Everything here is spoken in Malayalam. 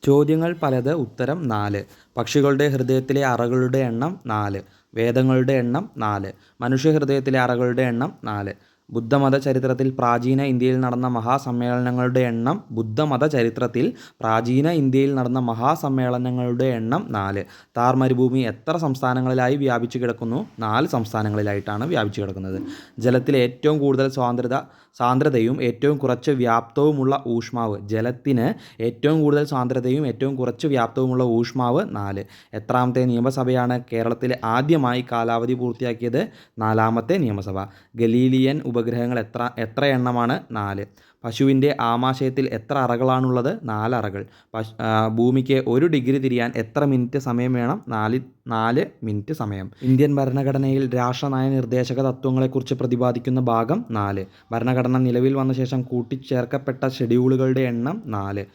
ചോദ്യങ്ങൾ പലത്, ഉത്തരം 4. പക്ഷികളുടെ ഹൃദയത്തിലെ അറകളുടെ എണ്ണം 4. വേദങ്ങളുടെ എണ്ണം 4. മനുഷ്യഹൃദയത്തിലെ അറകളുടെ എണ്ണം 4. ബുദ്ധമത ചരിത്രത്തിൽ പ്രാചീന ഇന്ത്യയിൽ നടന്ന മഹാസമ്മേളനങ്ങളുടെ എണ്ണം. പ്രാചീന ഇന്ത്യയിൽ നടന്ന മഹാസമ്മേളനങ്ങളുടെ എണ്ണം 4. താർ മരുഭൂമി എത്ര സംസ്ഥാനങ്ങളിലായി വ്യാപിച്ചു കിടക്കുന്നു? 4 സംസ്ഥാനങ്ങളിലായിട്ടാണ് വ്യാപിച്ചു കിടക്കുന്നത്. ജലത്തിലെ ഏറ്റവും കൂടുതൽ സാന്ദ്രതയും ഏറ്റവും കുറച്ച് വ്യാപ്തവുമുള്ള ഊഷ്മാവ്. ജലത്തിന് ഏറ്റവും കൂടുതൽ സാന്ദ്രതയും ഏറ്റവും കുറച്ച് വ്യാപ്തവുമുള്ള ഊഷ്മാവ് 4. എത്രാമത്തെ നിയമസഭയാണ് കേരളത്തിൽ ആദ്യമായി കാലാവധി പൂർത്തിയാക്കിയത്? 4ാമത്തെ നിയമസഭ. ഗലീലിയൻ ഉപഗ്രഹങ്ങൾ എത്ര എണ്ണമാണ്? 4. പശുവിൻ്റെ ആമാശയത്തിൽ എത്ര അറകളാണുള്ളത്? 4 അറകൾ. ഭൂമിക്ക് 1 ഡിഗ്രി തിരിയാൻ എത്ര മിനിറ്റ് സമയം വേണം? 4 മിനിറ്റ് സമയം. ഇന്ത്യൻ ഭരണഘടനയിൽ രാഷ്ട്രനയ നിർദ്ദേശക തത്വങ്ങളെക്കുറിച്ച് പ്രതിപാദിക്കുന്ന ഭാഗം 4. ഭരണഘടന നിലവിൽ വന്ന ശേഷം കൂട്ടിച്ചേർക്കപ്പെട്ട ഷെഡ്യൂളുകളുടെ എണ്ണം 4.